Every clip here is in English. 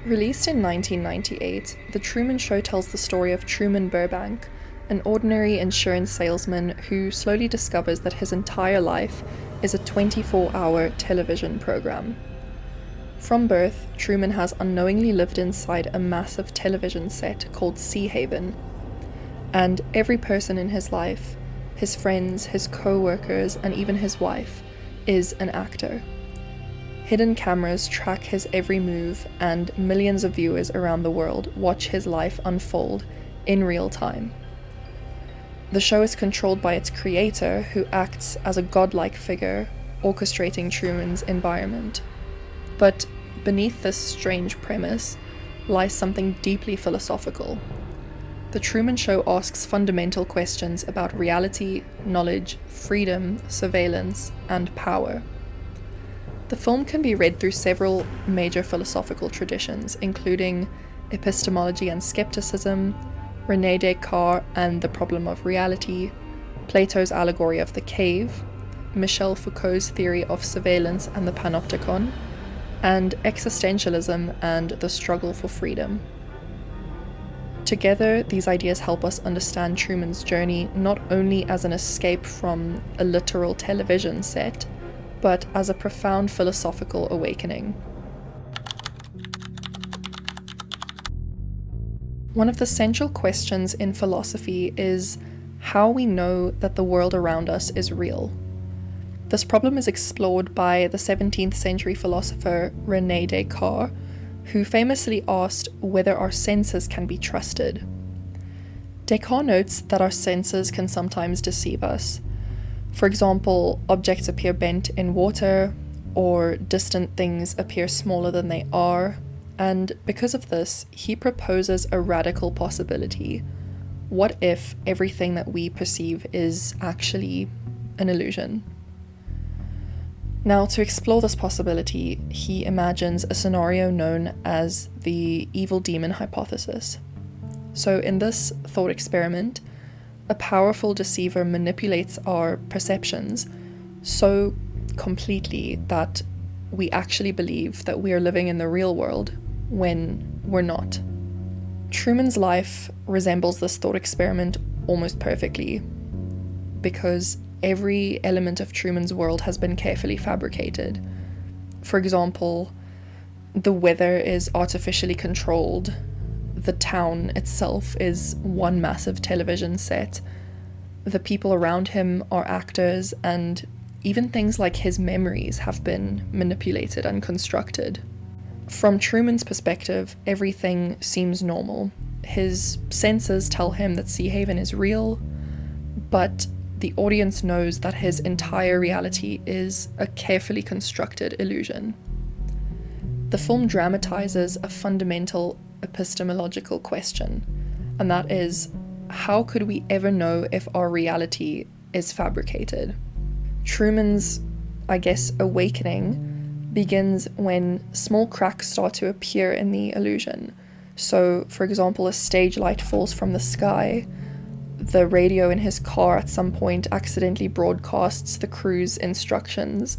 Released in 1998, The Truman Show tells the story of Truman Burbank, an ordinary insurance salesman who slowly discovers that his entire life is a 24-hour television program. From birth, Truman has unknowingly lived inside a massive television set called Sea Haven, and every person in his life, his friends, his co-workers, and even his wife, is an actor. Hidden cameras track his every move, and millions of viewers around the world watch his life unfold in real time. The show is controlled by its creator, who acts as a godlike figure, orchestrating Truman's environment. But beneath this strange premise lies something deeply philosophical. The Truman Show asks fundamental questions about reality, knowledge, freedom, surveillance, and power. The film can be read through several major philosophical traditions, including epistemology and skepticism, René Descartes and the problem of reality, Plato's allegory of the cave, Michel Foucault's theory of surveillance and the panopticon, and existentialism and the struggle for freedom. Together, these ideas help us understand Truman's journey not only as an escape from a literal television set, but as a profound philosophical awakening. One of the central questions in philosophy is how we know that the world around us is real. This problem is explored by the 17th century philosopher René Descartes, who famously asked whether our senses can be trusted. Descartes notes that our senses can sometimes deceive us. For example, objects appear bent in water, or distant things appear smaller than they are, and because of this, he proposes a radical possibility. What if everything that we perceive is actually an illusion? Now, to explore this possibility, he imagines a scenario known as the evil demon hypothesis. So in this thought experiment, a powerful deceiver manipulates our perceptions so completely that we actually believe that we are living in the real world when we're not. Truman's life resembles this thought experiment almost perfectly, because every element of Truman's world has been carefully fabricated. For example, the weather is artificially controlled, the town itself is one massive television set, the people around him are actors, and even things like his memories have been manipulated and constructed. From Truman's perspective, everything seems normal. His senses tell him that Sea Haven is real, but the audience knows that his entire reality is a carefully constructed illusion. The film dramatizes a fundamental epistemological question, and that is, how could we ever know if our reality is fabricated? Truman's, awakening begins when small cracks start to appear in the illusion. So, for example, a stage light falls from the sky, the radio in his car at some point accidentally broadcasts the crew's instructions,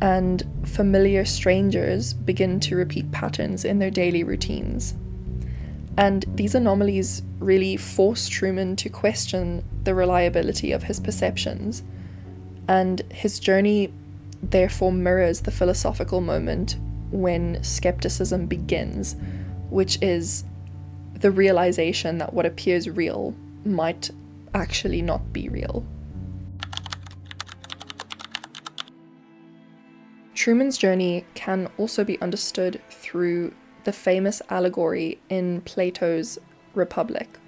and familiar strangers begin to repeat patterns in their daily routines. And these anomalies really force Truman to question the reliability of his perceptions, and his journey therefore mirrors the philosophical moment when skepticism begins, which is the realization that what appears real might actually not be real. Truman's journey can also be understood through the famous allegory in Plato's Republic.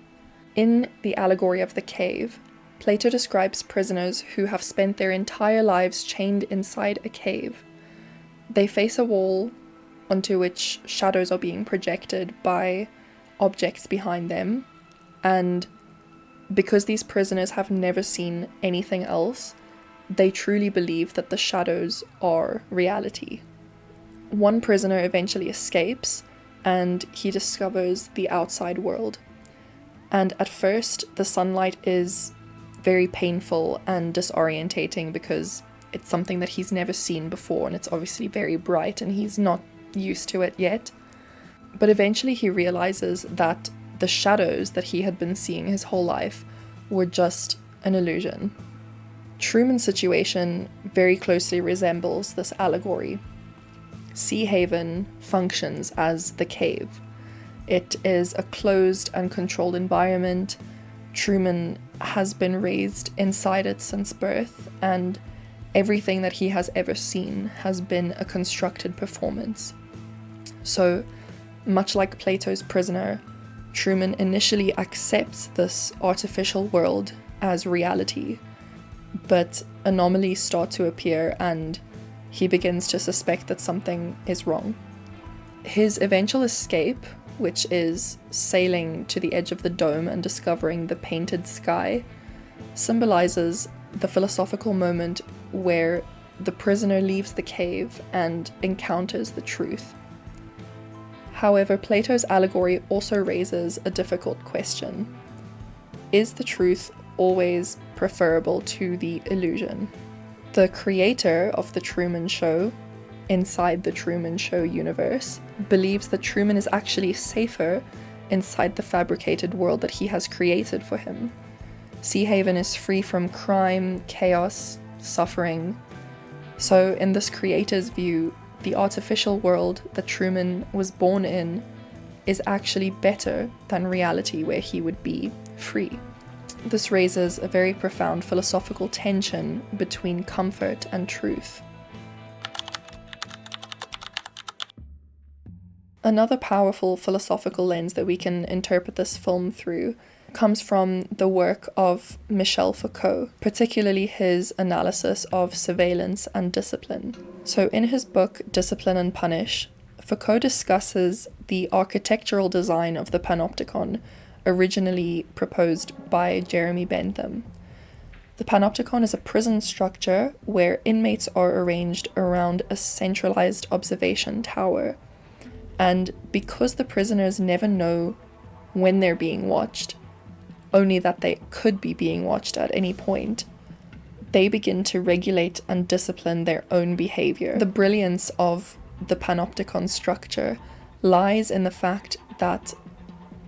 In the allegory of the cave, Plato describes prisoners who have spent their entire lives chained inside a cave. They face a wall onto which shadows are being projected by objects behind them, and because these prisoners have never seen anything else, they truly believe that the shadows are reality. One prisoner eventually escapes, and he discovers the outside world. And at first, the sunlight is very painful and disorientating because it's something that he's never seen before, and it's obviously very bright and he's not used to it yet. But eventually he realizes that the shadows that he had been seeing his whole life were just an illusion. Truman's situation very closely resembles this allegory. Sea Haven functions as the cave. It is a closed and controlled environment. Truman has been raised inside it since birth, and everything that he has ever seen has been a constructed performance. So, much like Plato's prisoner, Truman initially accepts this artificial world as reality, but anomalies start to appear and he begins to suspect that something is wrong. His eventual escape, which is sailing to the edge of the dome and discovering the painted sky, symbolizes the philosophical moment where the prisoner leaves the cave and encounters the truth. However, Plato's allegory also raises a difficult question. Is the truth always preferable to the illusion? The creator of The Truman Show, inside the Truman Show universe, believes that Truman is actually safer inside the fabricated world that he has created for him. Sea Haven is free from crime, chaos, suffering. So in this creator's view, the artificial world that Truman was born in is actually better than reality where he would be free. This raises a very profound philosophical tension between comfort and truth. Another powerful philosophical lens that we can interpret this film through comes from the work of Michel Foucault, particularly his analysis of surveillance and discipline. So in his book Discipline and Punish, Foucault discusses the architectural design of the panopticon, originally proposed by Jeremy Bentham. The panopticon is a prison structure where inmates are arranged around a centralized observation tower. And because the prisoners never know when they're being watched, only that they could be being watched at any point, they begin to regulate and discipline their own behavior. The brilliance of the panopticon structure lies in the fact that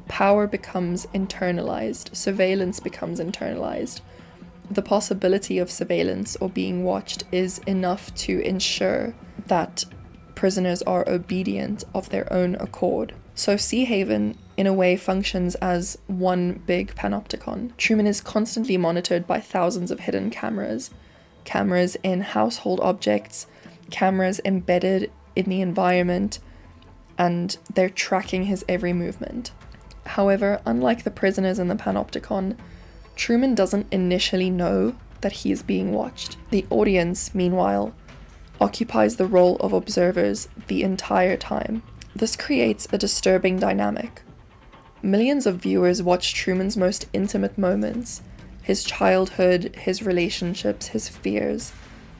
power becomes internalized, surveillance becomes internalized. The possibility of surveillance or being watched is enough to ensure that prisoners are obedient of their own accord. So Sea Haven, in a way, functions as one big panopticon. Truman is constantly monitored by thousands of hidden cameras. Cameras in household objects, cameras embedded in the environment, and they're tracking his every movement. However, unlike the prisoners in the panopticon, Truman doesn't initially know that he is being watched. The audience, meanwhile, occupies the role of observers the entire time. This creates a disturbing dynamic. Millions of viewers watch Truman's most intimate moments, his childhood, his relationships, his fears,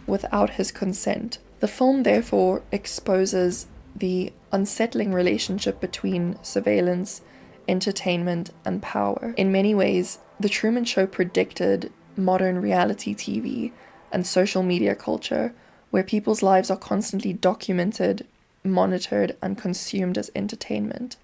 without his consent. The film therefore exposes the unsettling relationship between surveillance, entertainment, and power. In many ways, The Truman Show predicted modern reality TV and social media culture, where people's lives are constantly documented, monitored, and consumed as entertainment.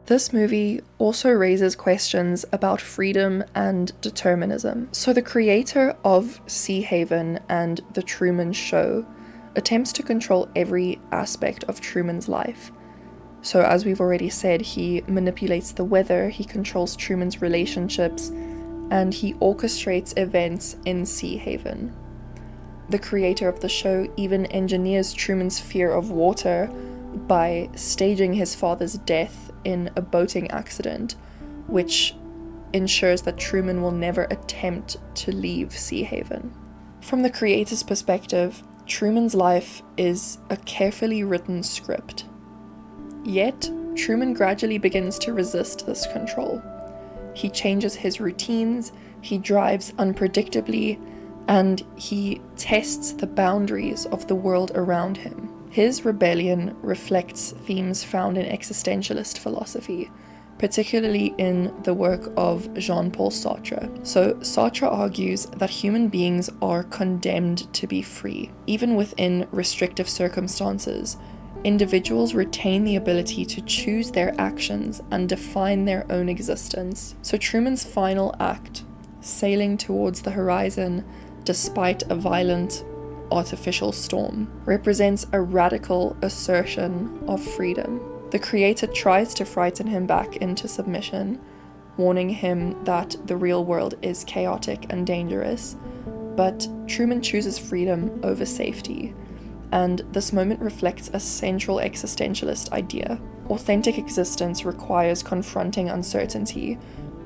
This movie also raises questions about freedom and determinism. So the creator of Sea Haven and The Truman Show attempts to control every aspect of Truman's life. So as we've already said, he manipulates the weather, he controls Truman's relationships, and he orchestrates events in Sea Haven. The creator of the show even engineers Truman's fear of water by staging his father's death in a boating accident, which ensures that Truman will never attempt to leave Sea Haven. From the creator's perspective, Truman's life is a carefully written script. Yet, Truman gradually begins to resist this control. He changes his routines, he drives unpredictably, and he tests the boundaries of the world around him. His rebellion reflects themes found in existentialist philosophy, particularly in the work of Jean-Paul Sartre. So Sartre argues that human beings are condemned to be free. Even within restrictive circumstances, individuals retain the ability to choose their actions and define their own existence. So Truman's final act, sailing towards the horizon despite a violent artificial storm, represents a radical assertion of freedom. The creator tries to frighten him back into submission, warning him that the real world is chaotic and dangerous, but Truman chooses freedom over safety, and this moment reflects a central existentialist idea. Authentic existence requires confronting uncertainty,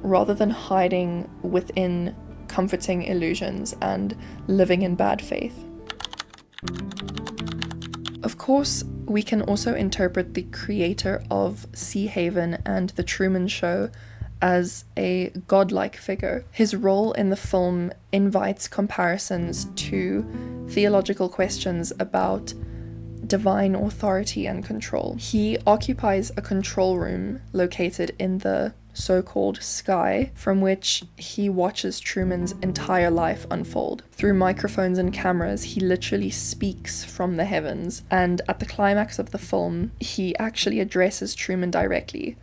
rather than hiding within comforting illusions and living in bad faith. Of course, we can also interpret the creator of Sea Haven and The Truman Show as a godlike figure. His role in the film invites comparisons to theological questions about divine authority and control. He occupies a control room located in the so-called sky, from which he watches Truman's entire life unfold. Through microphones and cameras, he literally speaks from the heavens, and at the climax of the film, he actually addresses Truman directly,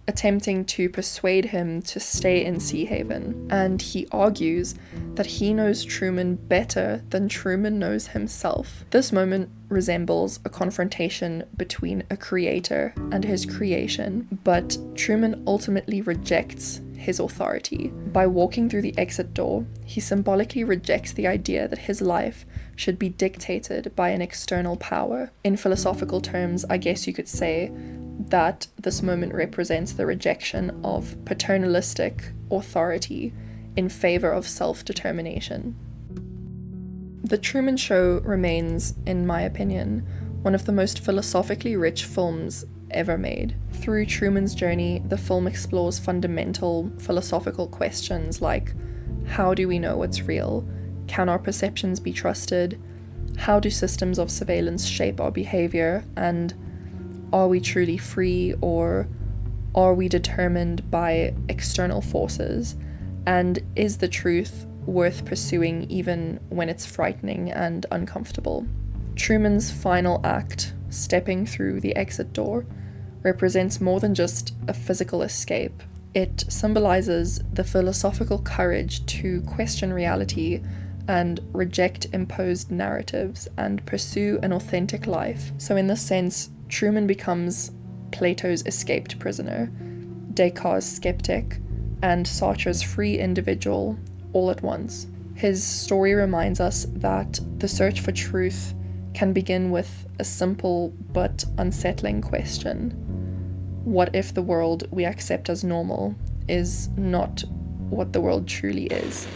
attempting to persuade him to stay in Sea Haven. And he argues that he knows Truman better than Truman knows himself. This moment resembles a confrontation between a creator and his creation, but Truman ultimately rejects his authority. By walking through the exit door, he symbolically rejects the idea that his life should be dictated by an external power. In philosophical terms, I guess you could say that this moment represents the rejection of paternalistic authority in favor of self-determination. The Truman Show remains, in my opinion, one of the most philosophically rich films ever made. Through Truman's journey, the film explores fundamental philosophical questions like, how do we know what's real? Can our perceptions be trusted? How do systems of surveillance shape our behavior? And are we truly free, or are we determined by external forces? And is the truth worth pursuing even when it's frightening and uncomfortable? Truman's final act, stepping through the exit door, represents more than just a physical escape. It symbolizes the philosophical courage to question reality and reject imposed narratives and pursue an authentic life. So in this sense, Truman becomes Plato's escaped prisoner, Descartes' skeptic, and Sartre's free individual all at once. His story reminds us that the search for truth can begin with a simple but unsettling question. What if the world we accept as normal is not what the world truly is?